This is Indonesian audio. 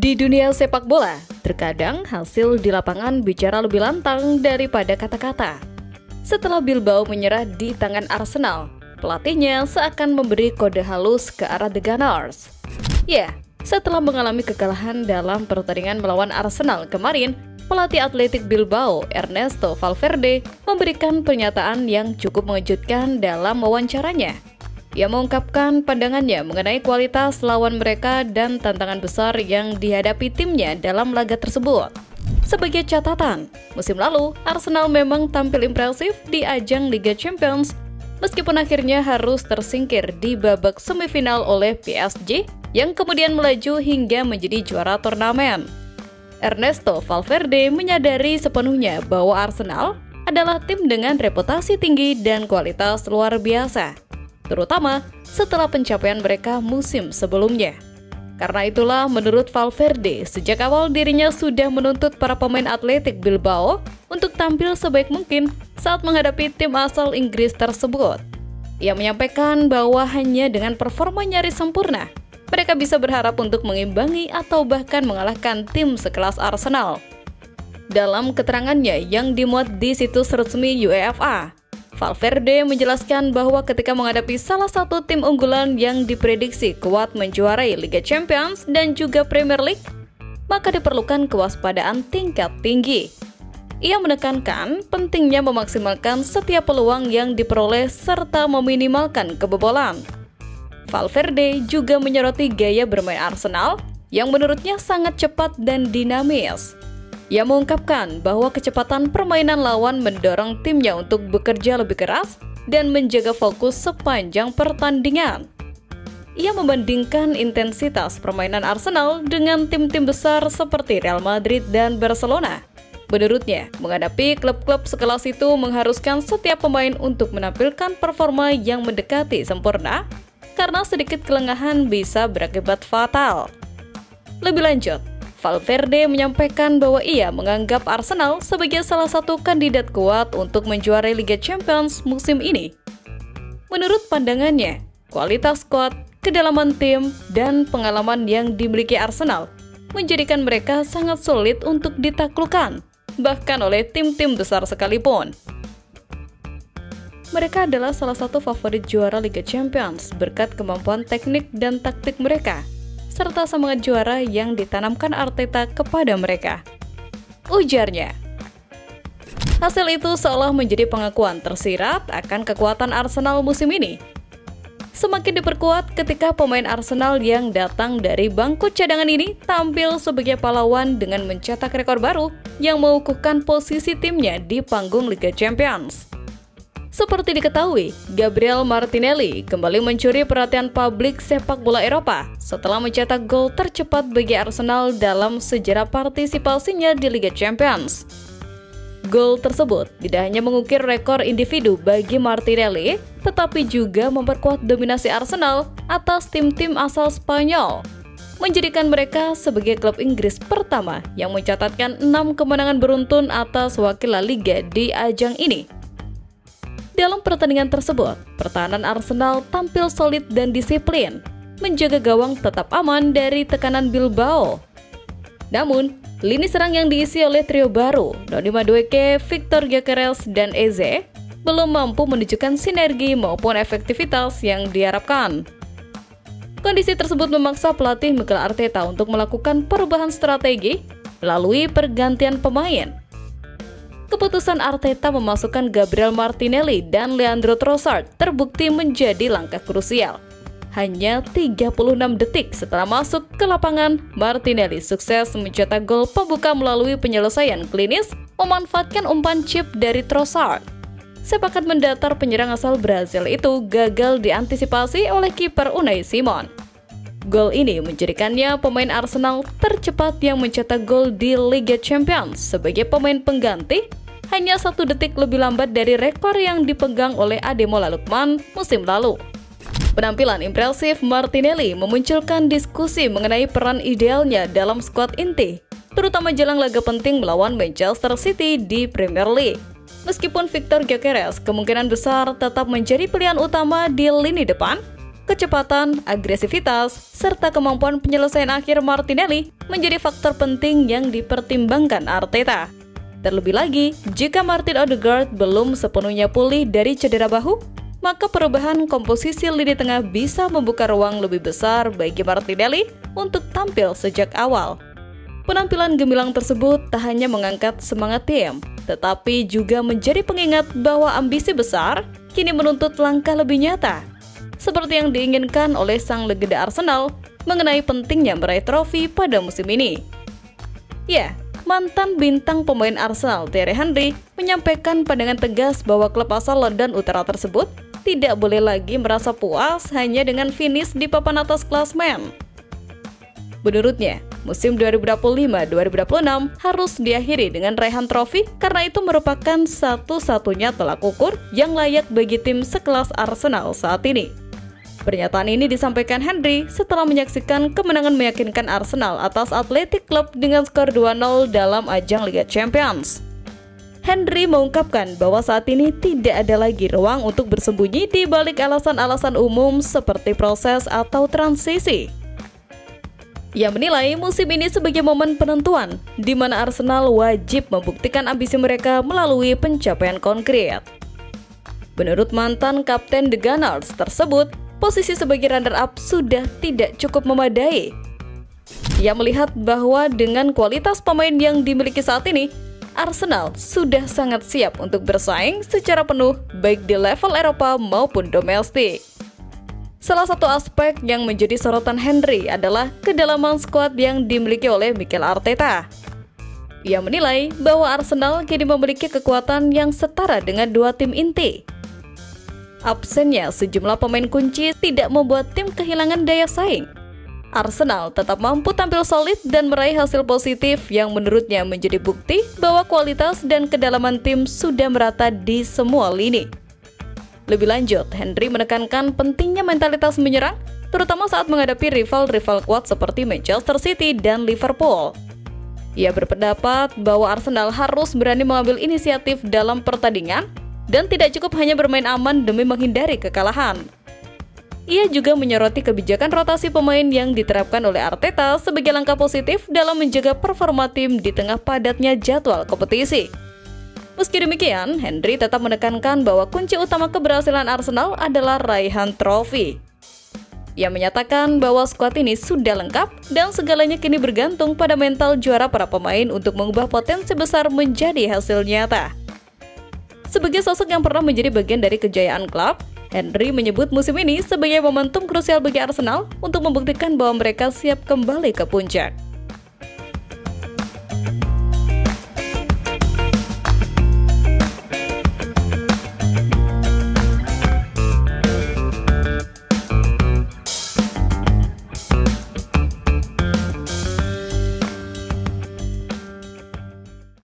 Di dunia sepak bola, terkadang hasil di lapangan bicara lebih lantang daripada kata-kata. Setelah Bilbao menyerah di tangan Arsenal, pelatihnya seakan memberi kode halus ke arah The Gunners. Ya, setelah mengalami kekalahan dalam pertandingan melawan Arsenal kemarin, pelatih Athletic Bilbao, Ernesto Valverde, memberikan pernyataan yang cukup mengejutkan dalam wawancaranya. Ia mengungkapkan pandangannya mengenai kualitas lawan mereka dan tantangan besar yang dihadapi timnya dalam laga tersebut. Sebagai catatan, musim lalu Arsenal memang tampil impresif di ajang Liga Champions, meskipun akhirnya harus tersingkir di babak semifinal oleh PSG yang kemudian melaju hingga menjadi juara turnamen. Ernesto Valverde menyadari sepenuhnya bahwa Arsenal adalah tim dengan reputasi tinggi dan kualitas luar biasa, terutama setelah pencapaian mereka musim sebelumnya. Karena itulah menurut Valverde, sejak awal dirinya sudah menuntut para pemain Athletic Bilbao untuk tampil sebaik mungkin saat menghadapi tim asal Inggris tersebut. Ia menyampaikan bahwa hanya dengan performa nyaris sempurna, mereka bisa berharap untuk mengimbangi atau bahkan mengalahkan tim sekelas Arsenal. Dalam keterangannya yang dimuat di situs resmi UEFA, Valverde menjelaskan bahwa ketika menghadapi salah satu tim unggulan yang diprediksi kuat menjuarai Liga Champions dan juga Premier League, maka diperlukan kewaspadaan tingkat tinggi. Ia menekankan pentingnya memaksimalkan setiap peluang yang diperoleh serta meminimalkan kebobolan. Valverde juga menyoroti gaya bermain Arsenal yang menurutnya sangat cepat dan dinamis. Ia mengungkapkan bahwa kecepatan permainan lawan mendorong timnya untuk bekerja lebih keras dan menjaga fokus sepanjang pertandingan. Ia membandingkan intensitas permainan Arsenal dengan tim-tim besar seperti Real Madrid dan Barcelona. Menurutnya, menghadapi klub-klub sekelas itu mengharuskan setiap pemain untuk menampilkan performa yang mendekati sempurna, karena sedikit kelengahan bisa berakibat fatal. Lebih lanjut, Valverde menyampaikan bahwa ia menganggap Arsenal sebagai salah satu kandidat kuat untuk menjuarai Liga Champions musim ini. Menurut pandangannya, kualitas skuad, kedalaman tim, dan pengalaman yang dimiliki Arsenal menjadikan mereka sangat sulit untuk ditaklukkan, bahkan oleh tim-tim besar sekalipun. Mereka adalah salah satu favorit juara Liga Champions berkat kemampuan teknik dan taktik mereka, serta semangat juara yang ditanamkan Arteta kepada mereka, ujarnya. Hasil itu seolah menjadi pengakuan tersirat akan kekuatan Arsenal musim ini. Semakin diperkuat ketika pemain Arsenal yang datang dari bangku cadangan ini tampil sebagai pahlawan dengan mencetak rekor baru yang mengukuhkan posisi timnya di panggung Liga Champions. Seperti diketahui, Gabriel Martinelli kembali mencuri perhatian publik sepak bola Eropa setelah mencetak gol tercepat bagi Arsenal dalam sejarah partisipasinya di Liga Champions. Gol tersebut tidak hanya mengukir rekor individu bagi Martinelli, tetapi juga memperkuat dominasi Arsenal atas tim-tim asal Spanyol, menjadikan mereka sebagai klub Inggris pertama yang mencatatkan 6 kemenangan beruntun atas wakil La Liga di ajang ini. Dalam pertandingan tersebut, pertahanan Arsenal tampil solid dan disiplin, menjaga gawang tetap aman dari tekanan Bilbao. Namun, lini serang yang diisi oleh trio baru, Noni Madueke, Victor Gyökeres, dan Eze, belum mampu menunjukkan sinergi maupun efektivitas yang diharapkan. Kondisi tersebut memaksa pelatih Mikel Arteta untuk melakukan perubahan strategi melalui pergantian pemain. Keputusan Arteta memasukkan Gabriel Martinelli dan Leandro Trossard terbukti menjadi langkah krusial. Hanya 36 detik setelah masuk ke lapangan, Martinelli sukses mencetak gol pembuka melalui penyelesaian klinis memanfaatkan umpan chip dari Trossard. Sepakat mendatar penyerang asal Brazil itu gagal diantisipasi oleh kiper Unai Simon. Gol ini menjadikannya pemain Arsenal tercepat yang mencetak gol di Liga Champions sebagai pemain pengganti, hanya 1 detik lebih lambat dari rekor yang dipegang oleh Ademola Lookman musim lalu. Penampilan impresif Martinelli memunculkan diskusi mengenai peran idealnya dalam skuad inti, terutama jelang laga penting melawan Manchester City di Premier League. Meskipun Victor Gyökeres kemungkinan besar tetap menjadi pilihan utama di lini depan, kecepatan, agresivitas, serta kemampuan penyelesaian akhir Martinelli menjadi faktor penting yang dipertimbangkan Arteta. Terlebih lagi, jika Martin Odegaard belum sepenuhnya pulih dari cedera bahu, maka perubahan komposisi lini tengah bisa membuka ruang lebih besar bagi Martinelli untuk tampil sejak awal. Penampilan gemilang tersebut tak hanya mengangkat semangat tim, tetapi juga menjadi pengingat bahwa ambisi besar kini menuntut langkah lebih nyata, seperti yang diinginkan oleh sang legenda Arsenal mengenai pentingnya meraih trofi pada musim ini. Ya, mantan bintang pemain Arsenal Thierry Henry menyampaikan pandangan tegas bahwa klub asal London Utara tersebut tidak boleh lagi merasa puas hanya dengan finish di papan atas klasemen. Menurutnya, musim 2025-2026 harus diakhiri dengan raihan trofi karena itu merupakan satu-satunya tolak ukur yang layak bagi tim sekelas Arsenal saat ini. Pernyataan ini disampaikan Henry setelah menyaksikan kemenangan meyakinkan Arsenal atas Athletic Club dengan skor 2-0 dalam ajang Liga Champions. Henry mengungkapkan bahwa saat ini tidak ada lagi ruang untuk bersembunyi di balik alasan-alasan umum seperti proses atau transisi. Ia menilai musim ini sebagai momen penentuan, di mana Arsenal wajib membuktikan ambisi mereka melalui pencapaian konkret. Menurut mantan kapten The Gunners tersebut, posisi sebagai runner-up sudah tidak cukup memadai. Ia melihat bahwa dengan kualitas pemain yang dimiliki saat ini, Arsenal sudah sangat siap untuk bersaing secara penuh baik di level Eropa maupun domestik. Salah satu aspek yang menjadi sorotan Henry adalah kedalaman skuad yang dimiliki oleh Mikel Arteta. Ia menilai bahwa Arsenal kini memiliki kekuatan yang setara dengan dua tim inti. Absennya sejumlah pemain kunci tidak membuat tim kehilangan daya saing. Arsenal tetap mampu tampil solid dan meraih hasil positif yang menurutnya menjadi bukti bahwa kualitas dan kedalaman tim sudah merata di semua lini. Lebih lanjut, Henry menekankan pentingnya mentalitas menyerang, terutama saat menghadapi rival-rival kuat seperti Manchester City dan Liverpool. Ia berpendapat bahwa Arsenal harus berani mengambil inisiatif dalam pertandingan dan tidak cukup hanya bermain aman demi menghindari kekalahan. Ia juga menyoroti kebijakan rotasi pemain yang diterapkan oleh Arteta sebagai langkah positif dalam menjaga performa tim di tengah padatnya jadwal kompetisi. Meski demikian, Henry tetap menekankan bahwa kunci utama keberhasilan Arsenal adalah raihan trofi. Ia menyatakan bahwa skuad ini sudah lengkap dan segalanya kini bergantung pada mental juara para pemain untuk mengubah potensi besar menjadi hasil nyata. Sebagai sosok yang pernah menjadi bagian dari kejayaan klub, Henry menyebut musim ini sebagai momentum krusial bagi Arsenal untuk membuktikan bahwa mereka siap kembali ke puncak.